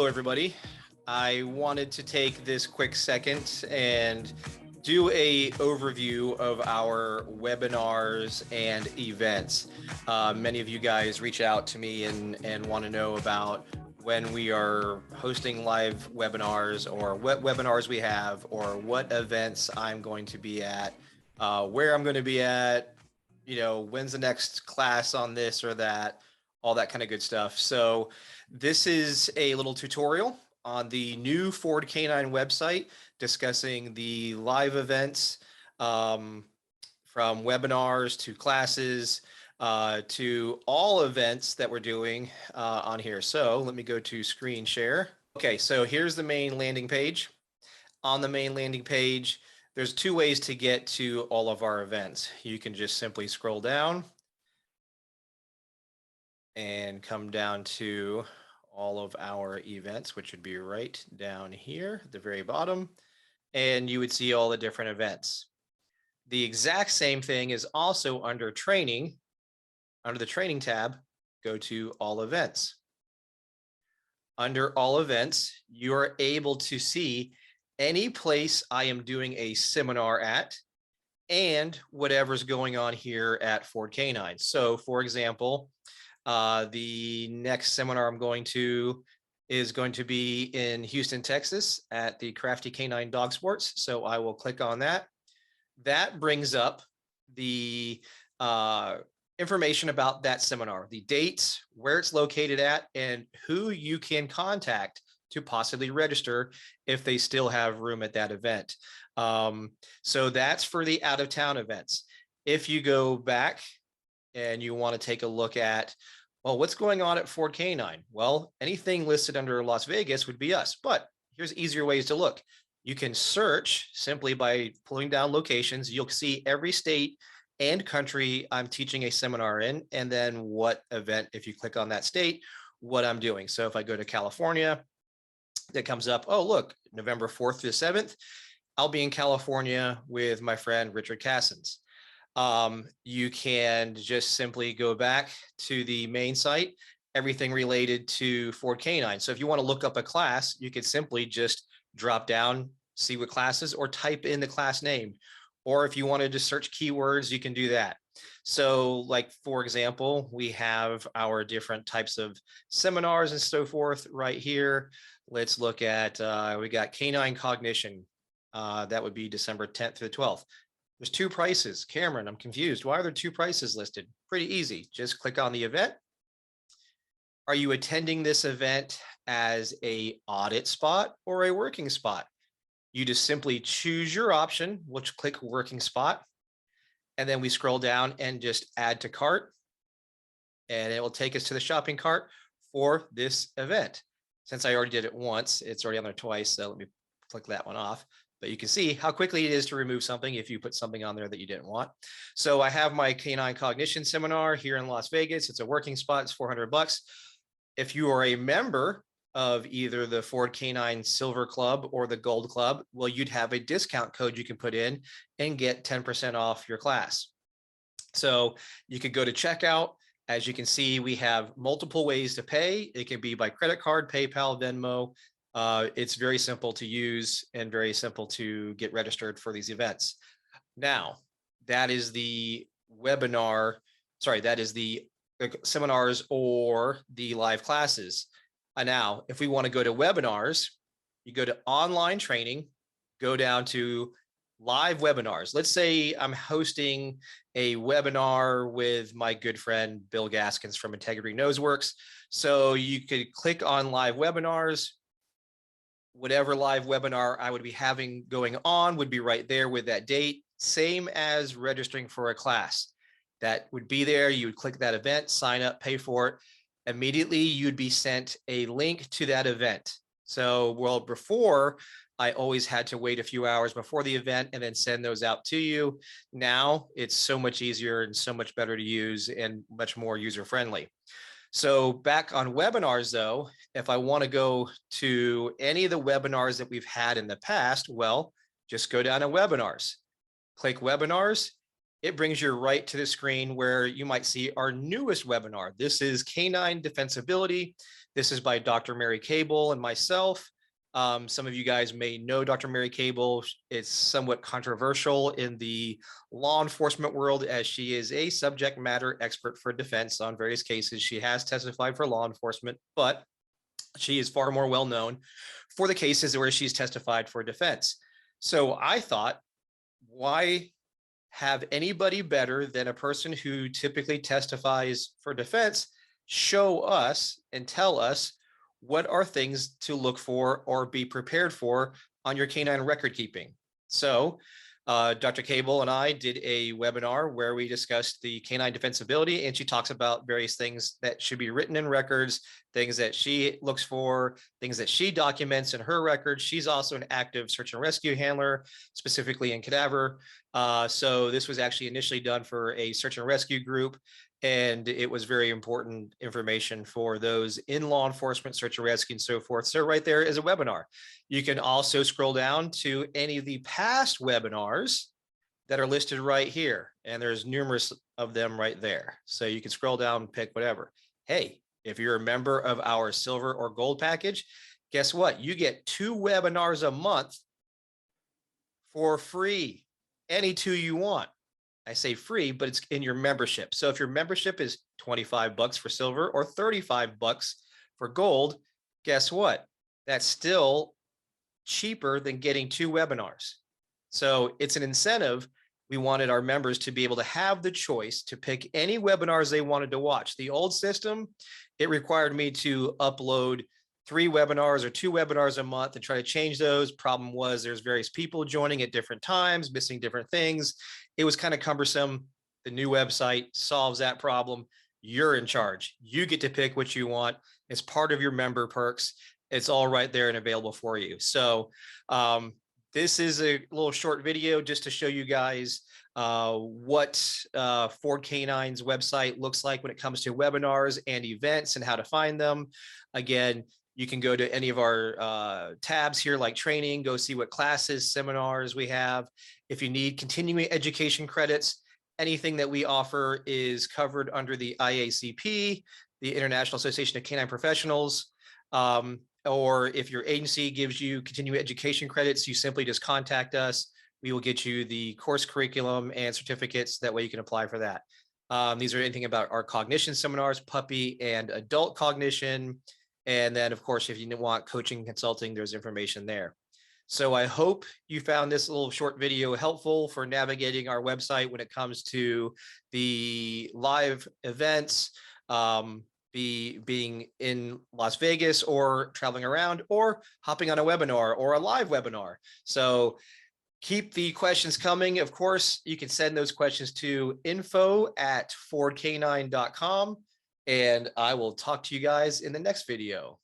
everybody. I wanted to take this quick second and do a overview of our webinars and events. Many of you guys reach out to me and want to know about when we are hosting live webinars, or what webinars we have, or what events I'm going to be at, where I'm going to be at, when's the next class on this or that, all that kind of good stuff. So this is a little tutorial on the new Fordk9 website discussing the live events, from webinars to classes, to all events that we're doing on here. So let me go to screen share. Okay, so here's the main landing page. On the main landing page, there's two ways to get to all of our events. You can just simply scroll down and come down to all of our events, which would be right down here at the very bottom, and you would see all the different events. The exact same thing is also under training. Under the training tab, go to all events. Under all events, you are able to see any place I am doing a seminar at and whatever's going on here at Fordk9. So for example, the next seminar I'm going to is going to be in Houston, Texas at the Crafty Canine Dog Sports. So I will click on that. That brings up the information about that seminar, the dates, where it's located at, and who you can contact to possibly register if they still have room at that event. So that's for the out-of-town events. If you go back and you want to take a look at, well, what's going on at Fordk9? Well, anything listed under Las Vegas would be us, but here's easier ways to look. You can search simply by pulling down locations. You'll see every state and country I'm teaching a seminar in, and then what event, if you click on that state, what I'm doing. So if I go to California, that comes up, oh, look, November 4th to the 7th, I'll be in California with my friend Richard Cassins. You can just simply go back to the main site, everything related to Fordk9. So if you want to look up a class, you could simply just drop down, see what classes, or type in the class name. Or if you wanted to search keywords, you can do that. So like, for example, we have our different types of seminars and so forth right here. Let's look at, we got canine cognition. That would be December 10th to the 12th. There's two prices. Cameron, I'm confused. Why are there two prices listed? Pretty easy. Just click on the event. Are you attending this event as an audit spot or a working spot? You just simply choose your option, which click working spot, and then we scroll down and just add to cart, and it will take us to the shopping cart for this event. Since I already did it once, it's already on there twice, so let me click that one off. But you can see how quickly it is to remove something if you put something on there that you didn't want. So I have my canine cognition seminar here in Las Vegas. It's a working spot. It's $400. If you are a member of either the Fordk9 Silver Club or the Gold Club, well, you'd have a discount code you can put in and get 10% off your class. So you could go to checkout. As you can see, we have multiple ways to pay. It can be by credit card, PayPal, Venmo. It's very simple to use and very simple to get registered for these events. Now, that is the webinar, sorry, that is the seminars or the live classes. Now, if we want to go to webinars, you go to online training, go down to live webinars. Let's say I'm hosting a webinar with my good friend, Bill Gaskins from Integrity Noseworks. So you could click on live webinars. Whatever live webinar I would be having going on would be right there with that date, same as registering for a class. That would be there. You would click that event, sign up, pay for it. Immediately, you'd be sent a link to that event. So, well, before, I always had to wait a few hours before the event and then send those out to you. Now, it's so much easier and so much better to use and much more user-friendly. So back on webinars, though, if I want to go to any of the webinars that we've had in the past, well, just go down to webinars, click webinars, it brings you right to the screen where you might see our newest webinar. This is Canine Defensibility. This is by Dr. Mary Cable and myself. Some of you guys may know Dr. Mary Cable. It's somewhat controversial in the law enforcement world, as she is a subject matter expert for defense on various cases. She has testified for law enforcement, but she is far more well known for the cases where she's testified for defense. So I thought, why have anybody better than a person who typically testifies for defense show us and tell us what are things to look for or be prepared for on your canine record keeping. So Dr. Cable and I did a webinar where we discussed the canine defensibility, and she talks about various things that should be written in records, things that she looks for, things that she documents in her records. She's also an active search and rescue handler, specifically in cadaver. So this was actually initially done for a search and rescue group, and it was very important information for those in law enforcement, search and rescue, and so forth. So right there is a webinar. You can also scroll down to any of the past webinars that are listed right here, and there's numerous of them right there. So you can scroll down and pick whatever. Hey, if you're a member of our silver or gold package, guess what? You get 2 webinars a month for free, any 2 you want. I say free, but it's in your membership. So if your membership is $25 for silver or $35 for gold, guess what? That's still cheaper than getting 2 webinars. So it's an incentive. We wanted our members to be able to have the choice to pick any webinars they wanted to watch. The old system, it required me to upload 3 webinars or 2 webinars a month and try to change those. Problem was there's various people joining at different times, missing different things. It was kind of cumbersome. The new website solves that problem. You're in charge. You get to pick what you want. It's part of your member perks. It's all right there and available for you. So this is a little short video just to show you guys what Fordk9's website looks like when it comes to webinars and events and how to find them. Again, you can go to any of our tabs here like training, go see what classes, seminars we have. If you need continuing education credits, anything that we offer is covered under the IACP, the International Association of Canine Professionals. Or if your agency gives you continuing education credits, you simply just contact us. We will get you the course curriculum and certificates. That way you can apply for that. These are anything about our cognition seminars, puppy and adult cognition. And then, of course, if you want coaching, consulting, there's information there. So I hope you found this little short video helpful for navigating our website when it comes to the live events, being in Las Vegas or traveling around or hopping on a webinar or a live webinar. So keep the questions coming. Of course, you can send those questions to info@Fordk9.com, and I will talk to you guys in the next video.